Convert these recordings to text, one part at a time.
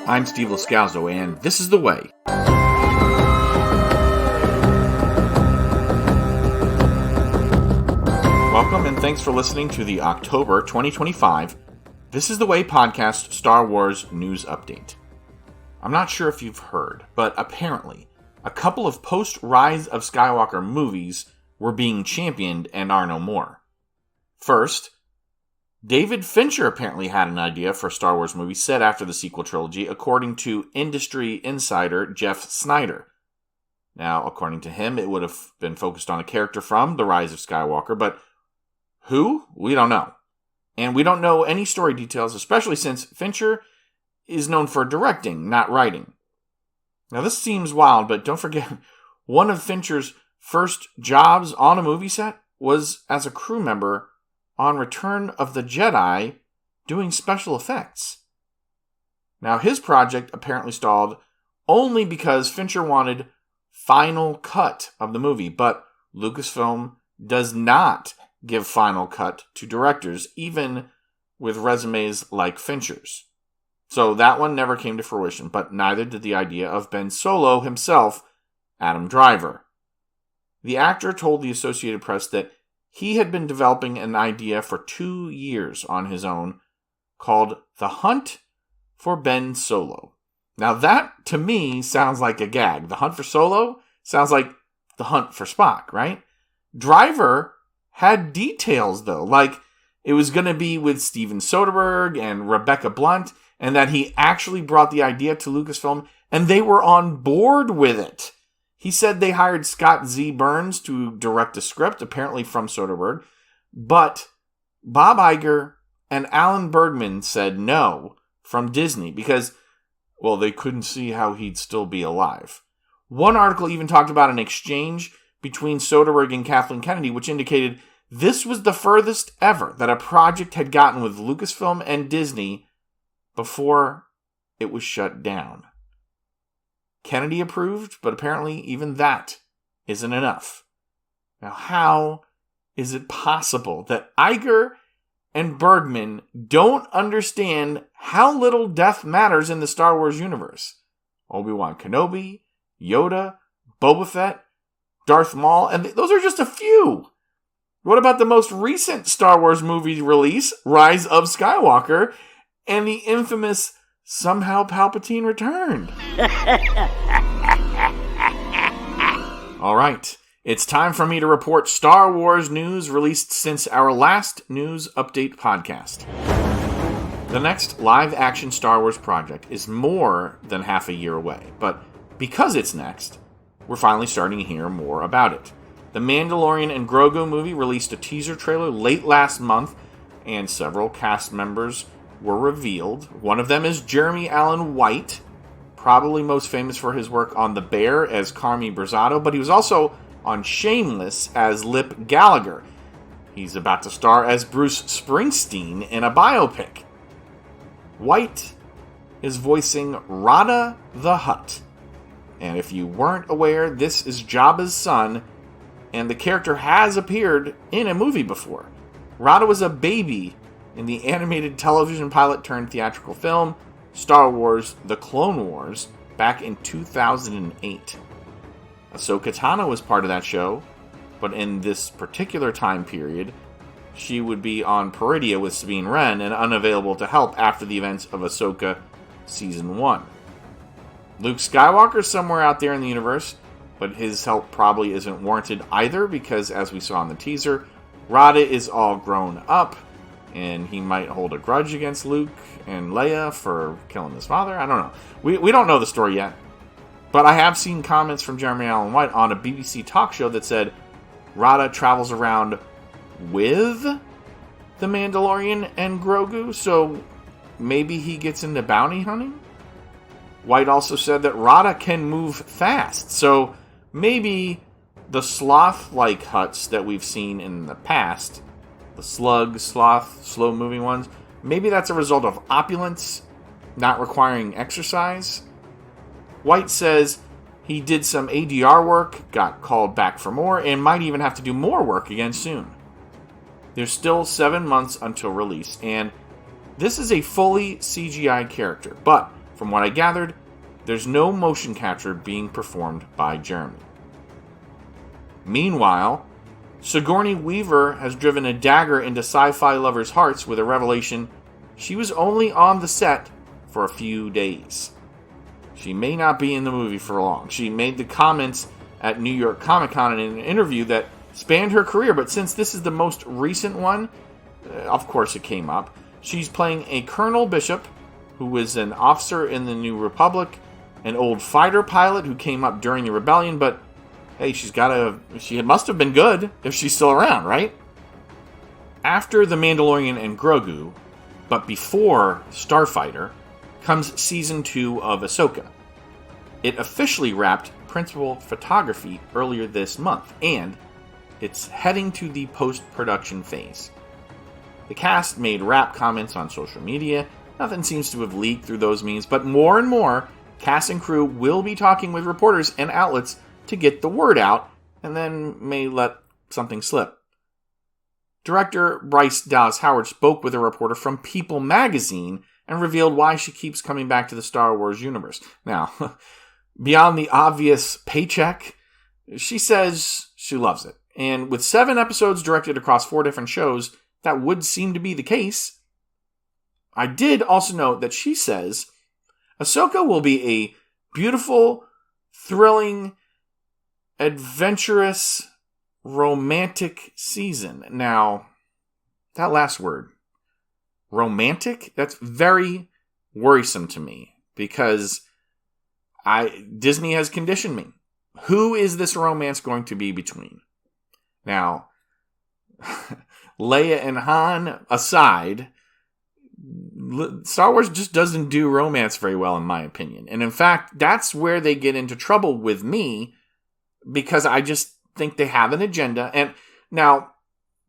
I'm Steve Lascalzo, and this is The Way. Welcome, and thanks for listening to the October 2025 This is The Way podcast Star Wars news update. I'm not sure if you've heard, but apparently, a couple of post-Rise of Skywalker movies were being championed and are no more. First, David Fincher apparently had an idea for a Star Wars movie set after the sequel trilogy, according to industry insider Jeff Snyder. Now, according to him, it would have been focused on a character from The Rise of Skywalker, but who? We don't know. And we don't know any story details, especially since Fincher is known for directing, not writing. Now, this seems wild, but don't forget, one of Fincher's first jobs on a movie set was as a crew member on Return of the Jedi doing special effects. Now, his project apparently stalled only because Fincher wanted final cut of the movie, but Lucasfilm does not give final cut to directors, even with resumes like Fincher's. So that one never came to fruition, but neither did the idea of Ben Solo himself, Adam Driver. The actor told the Associated Press that he had been developing an idea for 2 years on his own called The Hunt for Ben Solo. Now that, to me, sounds like a gag. The Hunt for Solo sounds like The Hunt for Spock, right? Driver had details, though, like it was going to be with Steven Soderbergh and Rebecca Blunt, and that he actually brought the idea to Lucasfilm, and they were on board with it. He said they hired Scott Z. Burns to direct a script, apparently from Soderbergh, but Bob Iger and Alan Bergman said no from Disney because, well, they couldn't see how he'd still be alive. One article even talked about an exchange between Soderbergh and Kathleen Kennedy, which indicated this was the furthest ever that a project had gotten with Lucasfilm and Disney before it was shut down. Kennedy approved, but apparently even that isn't enough. Now, how is it possible that Iger and Bergman don't understand how little death matters in the Star Wars universe? Obi-Wan Kenobi, Yoda, Boba Fett, Darth Maul, and those are just a few. What about the most recent Star Wars movie release, Rise of Skywalker, and the infamous somehow Palpatine returned? All right, it's time for me to report Star Wars news released since our last news update podcast. The next live-action Star Wars project is more than half a year away, but because it's next, we're finally starting to hear more about it. The Mandalorian and Grogu movie released a teaser trailer late last month, and several cast members were revealed. One of them is Jeremy Allen White, probably most famous for his work on The Bear as Carmi Brazzado, but he was also on Shameless as Lip Gallagher. He's about to star as Bruce Springsteen in a biopic. White is voicing Rotta the Hutt. And if you weren't aware, this is Jabba's son, and the character has appeared in a movie before. Rotta was a baby in the animated television pilot turned theatrical film Star Wars The Clone Wars back in 2008. Ahsoka Tano was part of that show, but in this particular time period, she would be on Peridia with Sabine Wren and unavailable to help after the events of Ahsoka Season 1. Luke Skywalker's somewhere out there in the universe, but his help probably isn't warranted either because, as we saw in the teaser, Rotta is all grown up, and he might hold a grudge against Luke and Leia for killing his father. I don't know. We don't know the story yet. But I have seen comments from Jeremy Allen White on a BBC talk show that said Rotta travels around with the Mandalorian and Grogu, so maybe he gets into bounty hunting? White also said that Rotta can move fast, so maybe the sloth-like Hutts that we've seen in the past, the slug, sloth, slow-moving ones, maybe that's a result of opulence, not requiring exercise. White says he did some ADR work, got called back for more, and might even have to do more work again soon. There's still 7 months until release, and this is a fully CGI character, but From what I gathered, there's no motion capture being performed by Jeremy. Meanwhile, Sigourney Weaver has driven a dagger into sci-fi lovers' hearts with a revelation she was only on the set for a few days. She may not be in the movie for long. She made the comments at New York Comic Con in an interview that spanned her career, but since this is the most recent one, of course it came up. She's playing a Colonel Bishop, who was an officer in the New Republic, an old fighter pilot who came up during the rebellion, but hey, she must have been good if she's still around, right? After The Mandalorian and Grogu, but before Starfighter, comes Season 2 of Ahsoka. It officially wrapped principal photography earlier this month, and it's heading to the post-production phase. The cast made wrap comments on social media. Nothing seems to have leaked through those means, but more and more, cast and crew will be talking with reporters and outlets to get the word out, and then may let something slip. Director Bryce Dallas Howard spoke with a reporter from People magazine and revealed why she keeps coming back to the Star Wars universe. Now, beyond the obvious paycheck, she says she loves it. And with 7 episodes directed across 4 different shows, that would seem to be the case. I did also note that she says Ahsoka will be a beautiful, thrilling, adventurous, romantic season. Now, that last word, romantic, that's very worrisome to me because Disney has conditioned me. Who is this romance going to be between? Now, Leia and Han aside, Star Wars just doesn't do romance very well, in my opinion. And in fact, that's where they get into trouble with me because I just think they have an agenda. And now,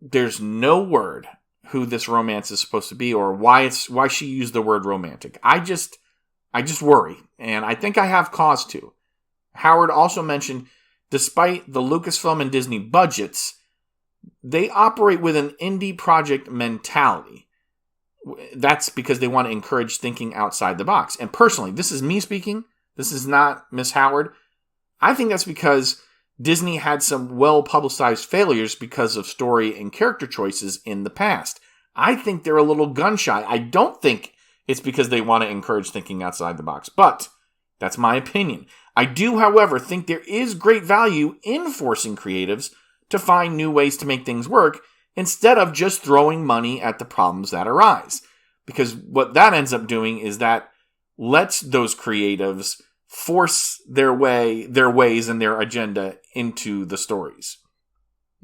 there's no word who this romance is supposed to be or why she used the word romantic. I just worry, and I think I have cause to. Howard also mentioned, despite the Lucasfilm and Disney budgets, they operate with an indie project mentality. That's because they want to encourage thinking outside the box. And personally, this is me speaking. This is not Miss Howard. I think that's because Disney had some well-publicized failures because of story and character choices in the past. I think they're a little gun-shy. I don't think it's because they want to encourage thinking outside the box. But that's my opinion. I do, however, think there is great value in forcing creatives to find new ways to make things work instead of just throwing money at the problems that arise. Because what that ends up doing is that lets those creatives force their ways and their agenda into the stories.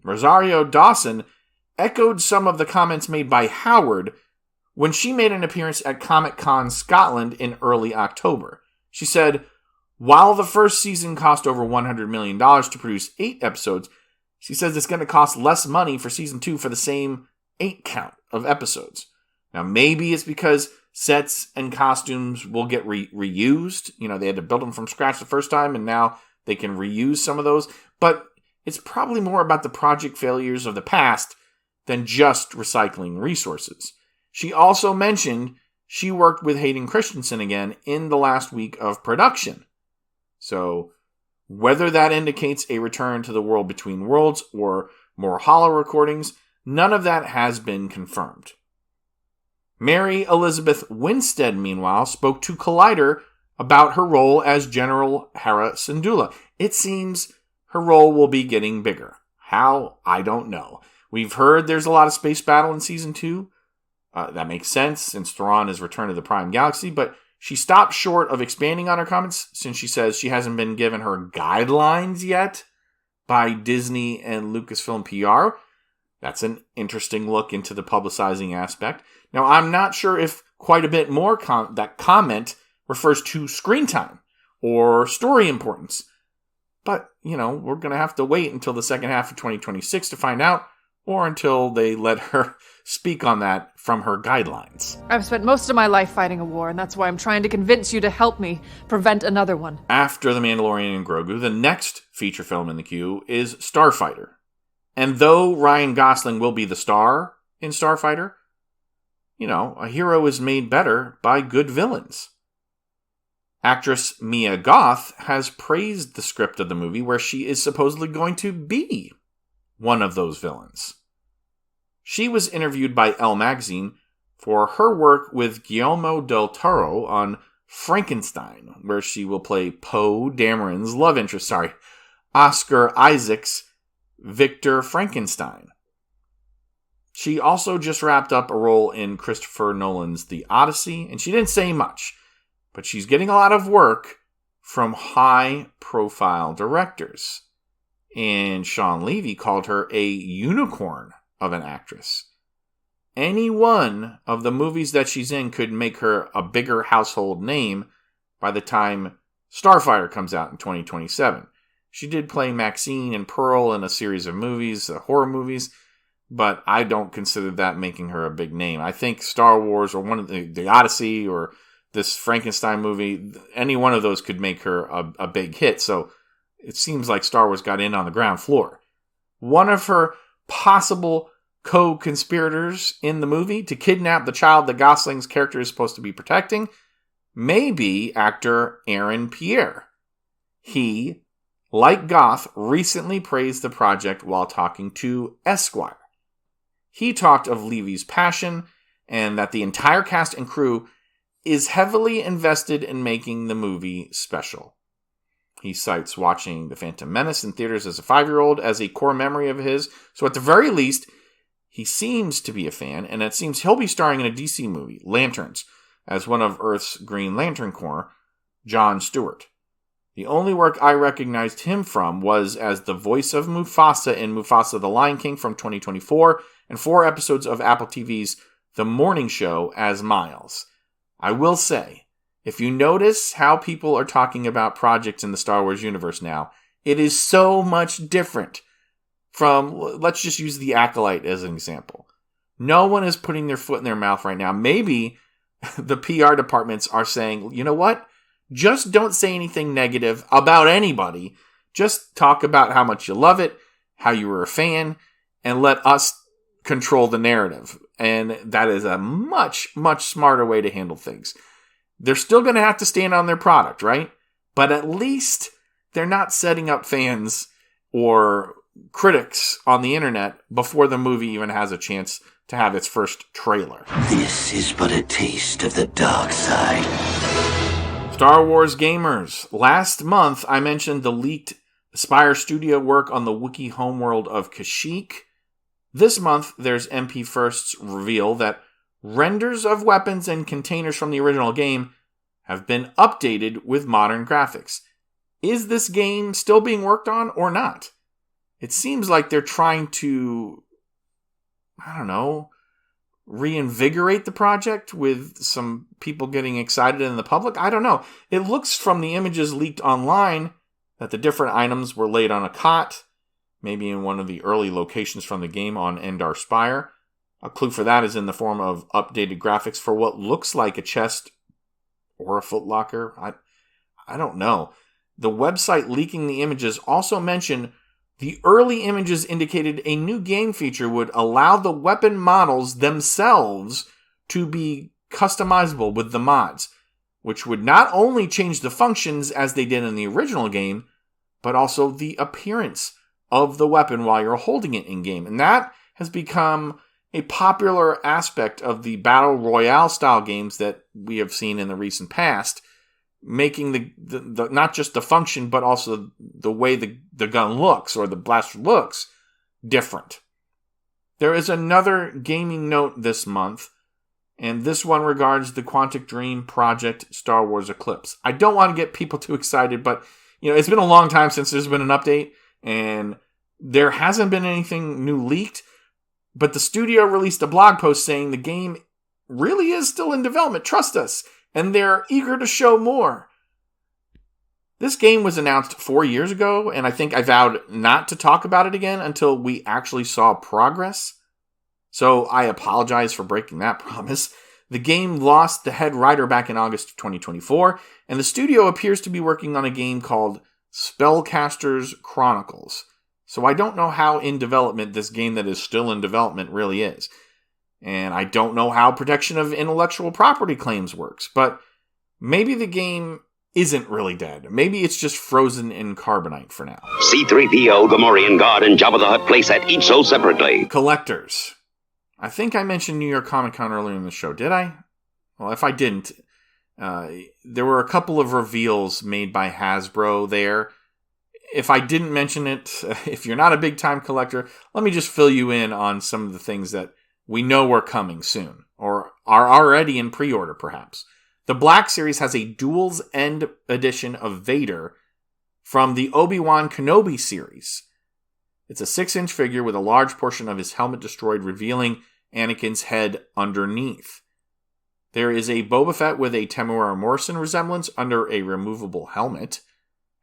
Rosario Dawson echoed some of the comments made by Howard when she made an appearance at Comic-Con Scotland in early October. She said, while the first season cost over $100 million to produce 8 episodes, she says it's going to cost less money for season 2 for the same 8 count of episodes. Now, maybe it's because sets and costumes will get reused. You know, they had to build them from scratch the first time, and now they can reuse some of those. But it's probably more about the project failures of the past than just recycling resources. She also mentioned she worked with Hayden Christensen again in the last week of production. So, whether that indicates a return to the World Between Worlds or more holo recordings, none of that has been confirmed. Mary Elizabeth Winstead, meanwhile, spoke to Collider about her role as General Hera Syndulla. It seems her role will be getting bigger. How? I don't know. We've heard there's a lot of space battle in Season 2. That makes sense since Thrawn is returned to the Prime Galaxy, but she stopped short of expanding on her comments since she says she hasn't been given her guidelines yet by Disney and Lucasfilm PR. That's an interesting look into the publicizing aspect. Now, I'm not sure if quite a bit more that comment refers to screen time or story importance. But, you know, we're going to have to wait until the second half of 2026 to find out, or until they let her speak on that from her guidelines. I've spent most of my life fighting a war, and that's why I'm trying to convince you to help me prevent another one. After The Mandalorian and Grogu, the next feature film in the queue is Starfighter. And though Ryan Gosling will be the star in Starfighter, you know, a hero is made better by good villains. Actress Mia Goth has praised the script of the movie, where she is supposedly going to be one of those villains. She was interviewed by Elle magazine for her work with Guillermo del Toro on Frankenstein, where she will play Poe Dameron's love interest, Oscar Isaac's Victor Frankenstein. She also just wrapped up a role in Christopher Nolan's The Odyssey, and she didn't say much, but she's getting a lot of work from high-profile directors. And Sean Levy called her a unicorn of an actress. Any one of the movies that she's in could make her a bigger household name by the time Starfighter comes out in 2027. She did play Maxine and Pearl in a series of movies, horror movies, but I don't consider that making her a big name. I think Star Wars or one of the Odyssey or this Frankenstein movie, any one of those could make her a big hit. So it seems like Star Wars got in on the ground floor. One of her possible co-conspirators in the movie to kidnap the child that Gosling's character is supposed to be protecting may be actor Aaron Pierre. He, like Goth, recently praised the project while talking to Esquire. He talked of Levy's passion and that the entire cast and crew is heavily invested in making the movie special. He cites watching The Phantom Menace in theaters as a 5-year-old as a core memory of his, so at the very least, he seems to be a fan, and it seems he'll be starring in a DC movie, Lanterns, as one of Earth's Green Lantern Corps, John Stewart. The only work I recognized him from was as the voice of Mufasa in Mufasa the Lion King from 2024, and 4 episodes of Apple TV's The Morning Show as Miles. I will say, if you notice how people are talking about projects in the Star Wars universe now, it is so much different from, let's just use The Acolyte as an example. No one is putting their foot in their mouth right now. Maybe the PR departments are saying, you know what? Just don't say anything negative about anybody. Just talk about how much you love it, how you were a fan, and let us control the narrative. And that is a much, much smarter way to handle things. They're still going to have to stand on their product, right? But at least they're not setting up fans or critics on the internet before the movie even has a chance to have its first trailer. This is but a taste of the dark side. Star Wars gamers. Last month, I mentioned the leaked Spire Studio work on the Wookiee homeworld of Kashyyyk. This month, there's MP First's reveal that renders of weapons and containers from the original game have been updated with modern graphics. Is this game still being worked on or not? It seems like they're trying to, reinvigorate the project with some people getting excited in the public. I don't know. It looks from the images leaked online that the different items were laid on a cot, maybe in one of the early locations from the game on Endar Spire. A clue for that is in the form of updated graphics for what looks like a chest or a footlocker. I don't know. The website leaking the images also mentioned the early images indicated a new game feature would allow the weapon models themselves to be customizable with the mods, which would not only change the functions as they did in the original game, but also the appearance of the weapon while you're holding it in-game. And that has become a popular aspect of the Battle Royale style games that we have seen in the recent past, making the not just the function, but also the way the gun looks or the blaster looks different. There is another gaming note this month, and this one regards the Quantic Dream project Star Wars Eclipse. I don't want to get people too excited, but it's been a long time since there's been an update, and there hasn't been anything new leaked, but the studio released a blog post saying the game really is still in development. Trust us. And they're eager to show more. This game was announced 4 years ago, and I think I vowed not to talk about it again until we actually saw progress. So I apologize for breaking that promise. The game lost the head writer back in August of 2024, and the studio appears to be working on a game called Spellcasters Chronicles. So I don't know how in development this game that is still in development really is. And I don't know how protection of intellectual property claims works, but maybe the game isn't really dead. Maybe it's just frozen in carbonite for now. C-3PO, Gamorrean God, and Jabba the Hutt playset each sold separately. Collectors. I think I mentioned New York Comic Con earlier in the show. Did I? Well, if I didn't, there were a couple of reveals made by Hasbro there. If I didn't mention it, if you're not a big-time collector, let me just fill you in on some of the things that we know are coming soon, or are already in pre-order, perhaps. The Black Series has a Duel's End edition of Vader from the Obi-Wan Kenobi series. It's a 6-inch figure with a large portion of his helmet destroyed, revealing Anakin's head underneath. There is a Boba Fett with a Temuera Morrison resemblance under a removable helmet.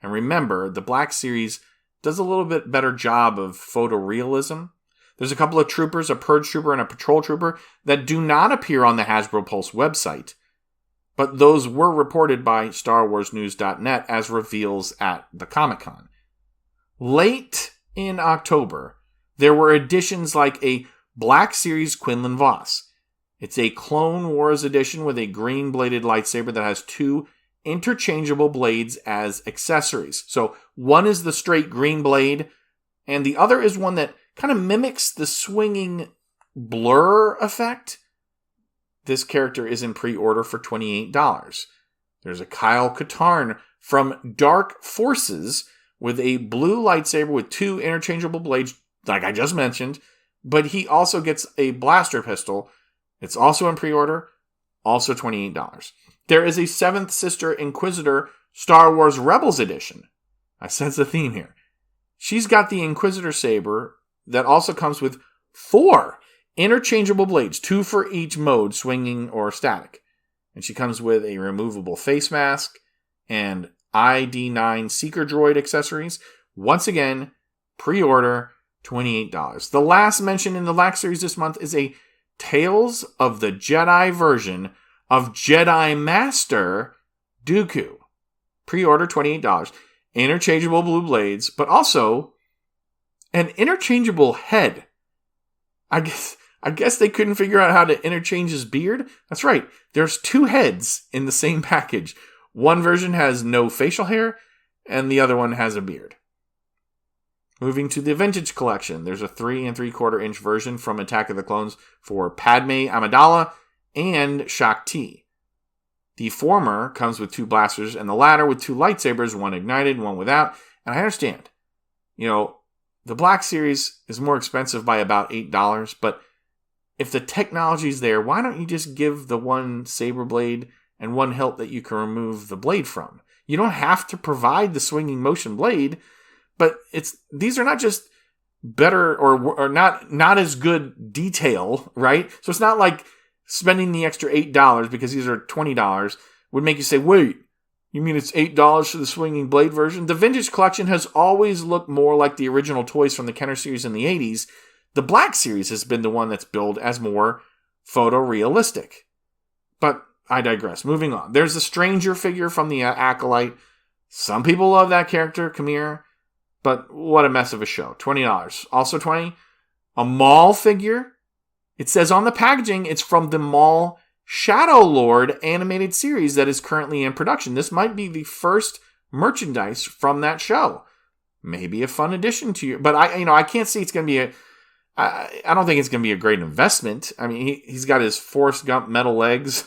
And remember, the Black Series does a little bit better job of photorealism. There's a couple of troopers, a Purge Trooper and a Patrol Trooper, that do not appear on the Hasbro Pulse website. But those were reported by StarWarsNews.net as reveals at the Comic-Con. Late in October, there were additions like a Black Series Quinlan Voss. It's a Clone Wars edition with a green-bladed lightsaber that has 2 interchangeable blades as accessories. So one is the straight green blade, and the other is one that kind of mimics the swinging blur effect. This character is in pre-order for $28. There's a Kyle Katarn from Dark Forces with a blue lightsaber with 2 interchangeable blades, like I just mentioned, but he also gets a blaster pistol. It's also in pre-order, also $28. There is a 7th Sister Inquisitor Star Wars Rebels edition. I sense a theme here. She's got the Inquisitor saber that also comes with 4 interchangeable blades, 2 for each mode, swinging or static. And she comes with a removable face mask and ID9 Seeker Droid accessories. Once again, pre-order, $28. The last mention in the Black Series this month is a Tales of the Jedi version of Jedi Master Dooku. Pre-order, $28. Interchangeable blue blades, but also an interchangeable head. I guess they couldn't figure out how to interchange his beard. That's right. There's 2 heads in the same package. One version has no facial hair, and the other one has a beard. Moving to the Vintage Collection, there's a 3 3/4 inch version from Attack of the Clones for Padme Amidala and Shaak Ti. The former comes with 2 blasters, and the latter with 2 lightsabers, one ignited, one without. And I understand, the Black Series is more expensive by about $8, but if the technology's there, why don't you just give the one saber blade and one hilt that you can remove the blade from? You don't have to provide the swinging motion blade, but these are not just better or not as good detail, right? So it's not like spending the extra $8 because these are $20 would make you say, wait, you mean it's $8 for the swinging blade version? The Vintage Collection has always looked more like the original toys from the Kenner series in the 80s. The Black Series has been the one that's billed as more photorealistic. But I digress. Moving on. There's a Stranger figure from the Acolyte. Some people love that character, Kamir, but what a mess of a show. $20. Also $20. A Maul figure. It says on the packaging it's from the Maul Shadow Lord animated series that is currently in production. This might be the first merchandise from that show. Maybe a fun addition to you. But I can't see it's going to be I don't think it's going to be a great investment. I mean, he's got his Forrest Gump metal legs.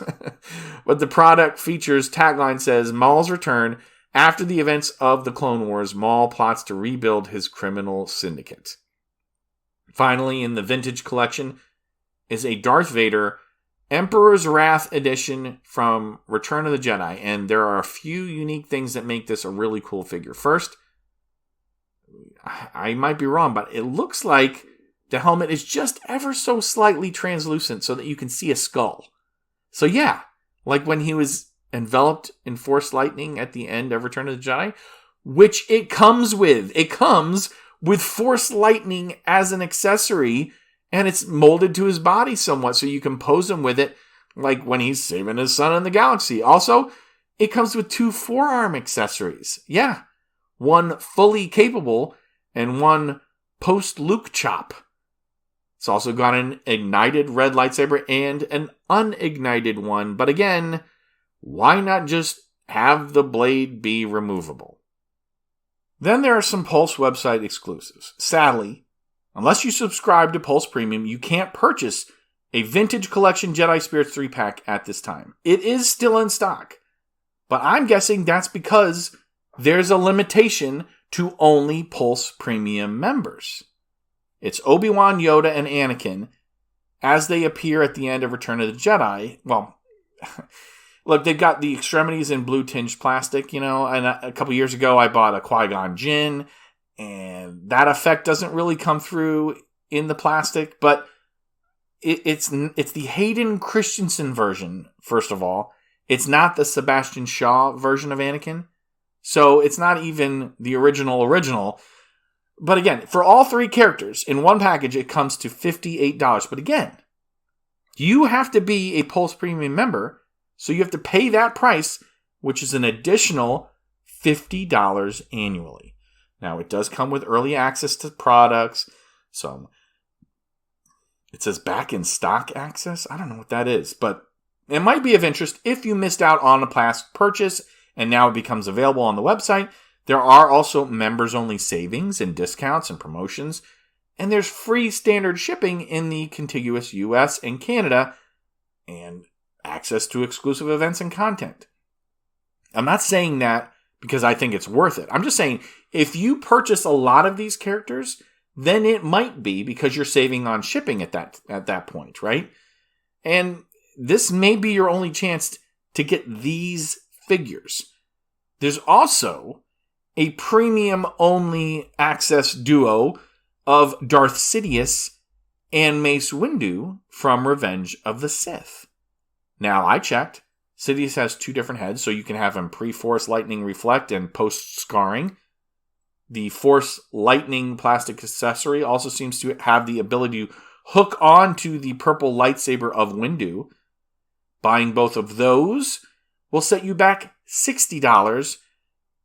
But the product features tagline says, Maul's return. After the events of the Clone Wars, Maul plots to rebuild his criminal syndicate. Finally, in the Vintage Collection is a Darth Vader Emperor's Wrath edition from Return of the Jedi. And there are a few unique things that make this a really cool figure. First, I might be wrong, but it looks like the helmet is just ever so slightly translucent so that you can see a skull. So yeah, like when he was enveloped in Force lightning at the end of Return of the Jedi, which it comes with. It comes with Force lightning as an accessory, and it's molded to his body somewhat so you can pose him with it like when he's saving his son in the galaxy. Also, it comes with 2 forearm accessories. Yeah, one fully capable and one post-Luke chop. It's also got an ignited red lightsaber and an unignited one. But again, why not just have the blade be removable. Then there are some Pulse website exclusives. Sadly, unless you subscribe to Pulse Premium, you can't purchase a Vintage Collection Jedi Spirits 3-pack at this time. It is still in stock, but I'm guessing that's because there's a limitation to only Pulse Premium members. It's Obi-Wan, Yoda, and Anakin as they appear at the end of Return of the Jedi. Well, look, they've got the extremities in blue tinged plastic, and a couple years ago I bought a Qui-Gon Jinn, and that effect doesn't really come through in the plastic, but it's the Hayden Christensen version, first of all. It's not the Sebastian Shaw version of Anakin, so it's not even the original. But again, for all three characters in one package, it comes to $58. But again, you have to be a Pulse Premium member, so you have to pay that price, which is an additional $50 annually. Now, it does come with early access to products. So it says back in stock access. I don't know what that is, but it might be of interest if you missed out on a past purchase and now it becomes available on the website. There are also members-only savings and discounts and promotions, and there's free standard shipping in the contiguous US and Canada, and access to exclusive events and content. I'm not saying that because I think it's worth it. I'm just saying if you purchase a lot of these characters, then it might be because you're saving on shipping at that point, right? And this may be your only chance to get these figures. There's also a premium-only access duo of Darth Sidious and Mace Windu from Revenge of the Sith. Now, I checked. Sidious has 2 different heads, so you can have him pre-Force Lightning Reflect and post-scarring. The Force Lightning plastic accessory also seems to have the ability to hook onto the purple lightsaber of Windu. Buying both of those will set you back $60.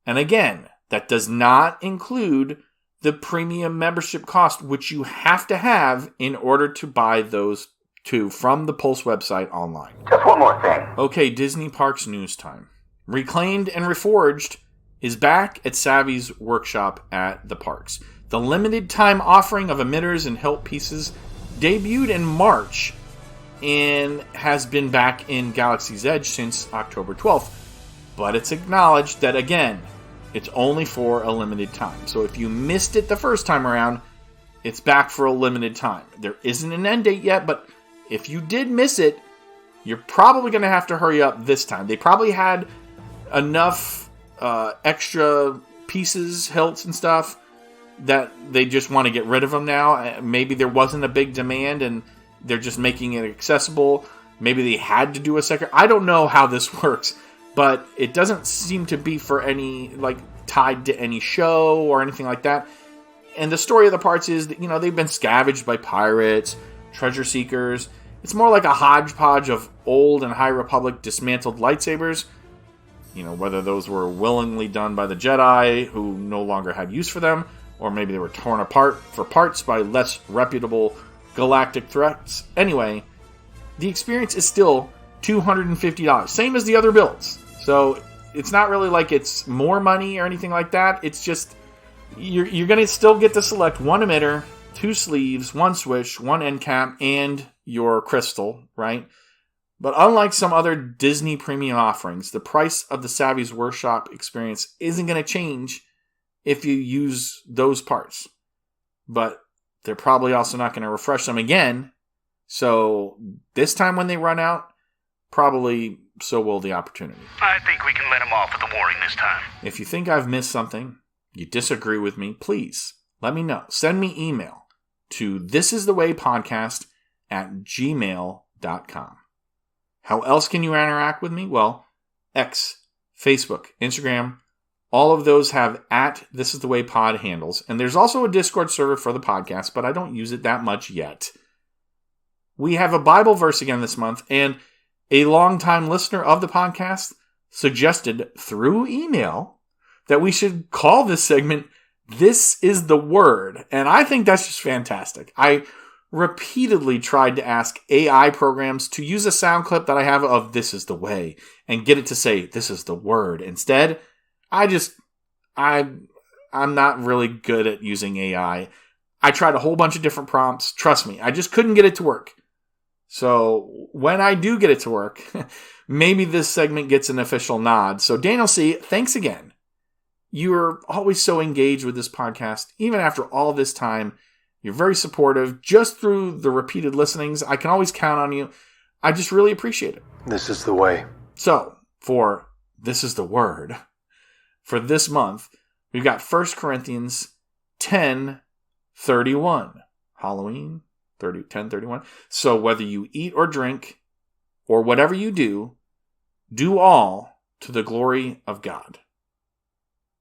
And again, that does not include the premium membership cost, which you have to have in order to buy those 2 from the Pulse website online. Just one more thing. Okay, Disney Parks news time. Reclaimed and Reforged is back at Savvy's workshop at the parks. The limited time offering of emitters and hilt pieces debuted in March and has been back in Galaxy's Edge since October 12th. But it's acknowledged that, again, it's only for a limited time. So if you missed it the first time around, it's back for a limited time. There isn't an end date yet, but if you did miss it, you're probably going to have to hurry up this time. They probably had enough extra pieces, hilts, and stuff that they just want to get rid of them now. Maybe there wasn't a big demand and they're just making it accessible. Maybe they had to do a second. I don't know how this works, but it doesn't seem to be for any, tied to any show or anything like that. And the story of the parts is that, they've been scavenged by pirates, treasure seekers. It's more like a hodgepodge of old and High Republic dismantled lightsabers. Whether those were willingly done by the Jedi who no longer had use for them, or maybe they were torn apart for parts by less reputable galactic threats. Anyway, the experience is still $250, same as the other builds. So it's not really like it's more money or anything like that. It's just you're going to still get to select 1 emitter, 2 sleeves, 1 switch, 1 end cap, and your crystal, right? But unlike some other Disney premium offerings, the price of the Savvy's Workshop experience isn't going to change if you use those parts. But they're probably also not going to refresh them again. So this time when they run out, probably so will the opportunity. I think we can let him off with the warning this time. If you think I've missed something, you disagree with me, please let me know. Send me email to thisisthewaypodcast@gmail.com. How else can you interact with me? Well, X, Facebook, Instagram, all of those have @thisisthewaypod handles. And there's also a Discord server for the podcast, but I don't use it that much yet. We have a Bible verse again this month, and a longtime listener of the podcast suggested through email that we should call this segment "This is the Word." And I think that's just fantastic. I repeatedly tried to ask AI programs to use a sound clip that I have of "This is the way" and get it to say "This is the word." Instead, I'm not really good at using AI. I tried a whole bunch of different prompts. Trust me, I just couldn't get it to work. So when I do get it to work, maybe this segment gets an official nod. So Daniel C., thanks again. You're always so engaged with this podcast. Even after all this time, you're very supportive. Just through the repeated listenings, I can always count on you. I just really appreciate it. This is the way. So, for This is the Word, for this month, we've got 1 Corinthians 10:31. Halloween, 10:31. So whether you eat or drink, or whatever you do, do all to the glory of God.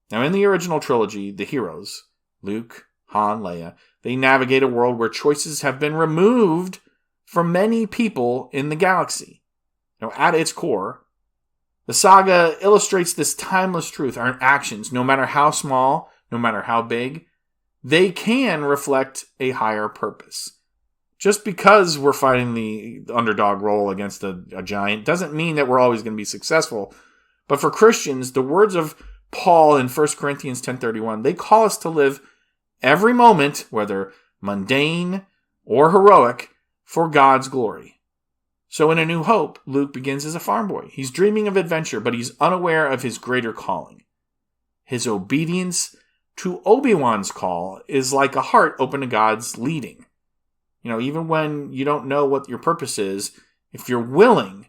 Now, in the original trilogy, the heroes, Luke, Han, Leia, they navigate a world where choices have been removed from many people in the galaxy. Now, at its core, the saga illustrates this timeless truth. Our actions, no matter how small, no matter how big, they can reflect a higher purpose. Just because we're fighting the underdog role against a giant doesn't mean that we're always going to be successful. But for Christians, the words of Paul in 1 Corinthians 10:31, they call us to live every moment, whether mundane or heroic, for God's glory. So in A New Hope, Luke begins as a farm boy. He's dreaming of adventure, but he's unaware of his greater calling. His obedience to Obi-Wan's call is like a heart open to God's leading. You know, even when you don't know what your purpose is, if you're willing,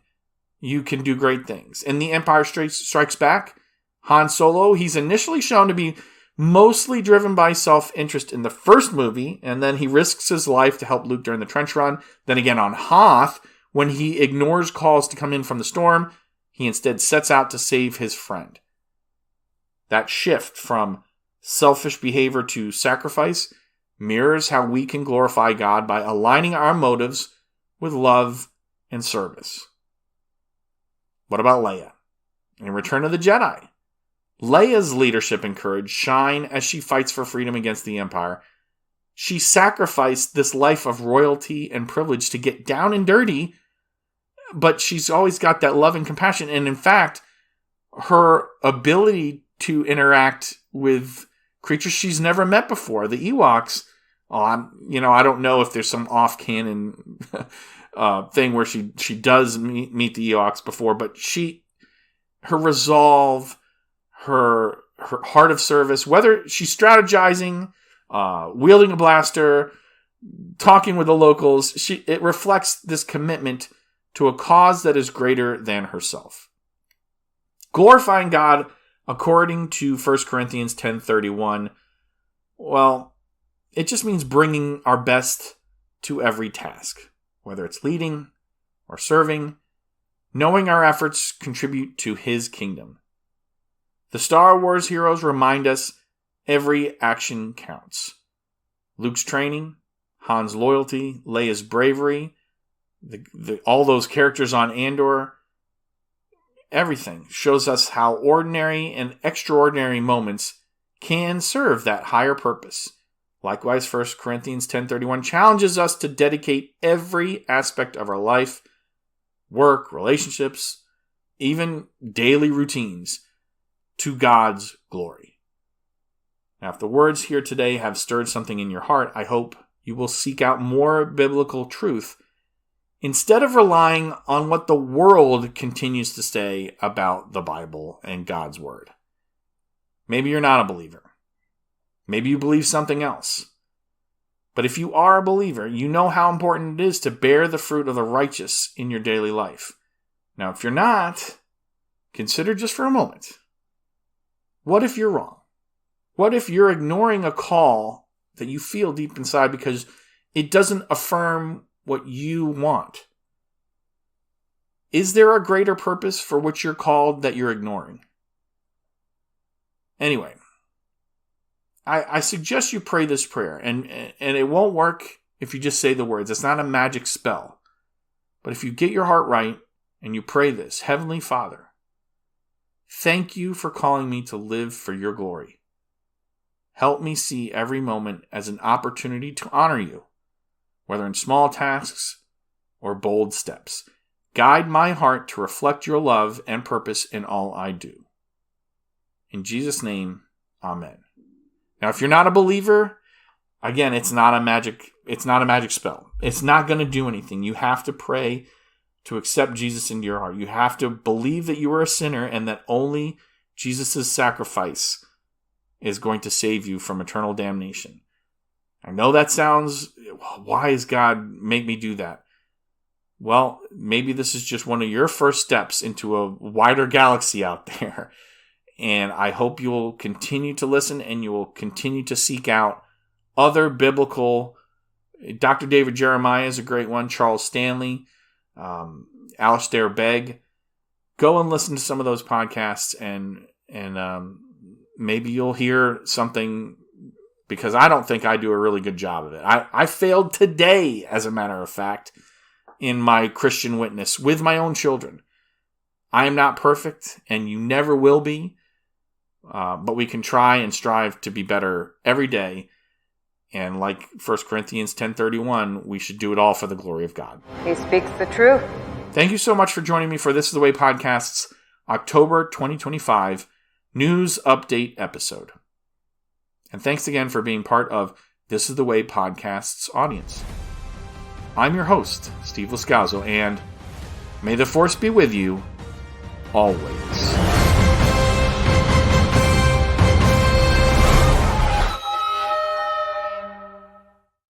you can do great things. In The Empire Strikes Back, Han Solo, he's initially shown to be mostly driven by self-interest in the first movie, and then he risks his life to help Luke during the trench run. Then again on Hoth, when he ignores calls to come in from the storm, he instead sets out to save his friend. That shift from selfish behavior to sacrifice mirrors how we can glorify God by aligning our motives with love and service. What about Leia? In Return of the Jedi, Leia's leadership and courage shine as she fights for freedom against the Empire. She sacrificed this life of royalty and privilege to get down and dirty, but she's always got that love and compassion. And in fact, her ability to interact with creatures she's never met before, the Ewoks, I don't know if there's some off-canon thing where she does meet the Ewoks before, but her resolve, her heart of service, whether she's strategizing, wielding a blaster, talking with the locals, it reflects this commitment to a cause that is greater than herself. Glorifying God, according to 1 Corinthians 10:31, well, it just means bringing our best to every task, whether it's leading or serving, knowing our efforts contribute to His kingdom. The Star Wars heroes remind us every action counts. Luke's training, Han's loyalty, Leia's bravery, all those characters on Andor, everything shows us how ordinary and extraordinary moments can serve that higher purpose. Likewise, 1 Corinthians 10:31 challenges us to dedicate every aspect of our life, work, relationships, even daily routines, to God's glory. Now, if the words here today have stirred something in your heart, I hope you will seek out more biblical truth instead of relying on what the world continues to say about the Bible and God's Word. Maybe you're not a believer. Maybe you believe something else. But if you are a believer, you know how important it is to bear the fruit of the righteous in your daily life. Now, if you're not, consider just for a moment, what if you're wrong? What if you're ignoring a call that you feel deep inside because it doesn't affirm what you want? Is there a greater purpose for which you're called that you're ignoring? Anyway, I suggest you pray this prayer, and it won't work if you just say the words. It's not a magic spell. But if you get your heart right and you pray this, Heavenly Father, thank you for calling me to live for your glory. Help me see every moment as an opportunity to honor you, whether in small tasks or bold steps. Guide my heart to reflect your love and purpose in all I do. In Jesus' name, amen. Now, if you're not a believer, again, it's not a magic spell. It's not going to do anything. You have to pray to accept Jesus into your heart. You have to believe that you are a sinner and that only Jesus' sacrifice is going to save you from eternal damnation. I know that sounds, why does God make me do that? Well, maybe this is just one of your first steps into a wider galaxy out there. And I hope you'll continue to listen and you will continue to seek out other biblical. Dr. David Jeremiah is a great one. Charles Stanley, Alistair Begg. Go and listen to some of those podcasts and maybe you'll hear something, because I don't think I do a really good job of it. I failed today, as a matter of fact, in my Christian witness with my own children. I am not perfect, and you never will be, but we can try and strive to be better every day. And like 1 Corinthians 10:31, we should do it all for the glory of God. He speaks the truth. Thank you so much for joining me for This Is the Way Podcast's October 2025 News Update episode. And thanks again for being part of This Is the Way Podcast's audience. I'm your host, Steve Lascazzo, and may the Force be with you always.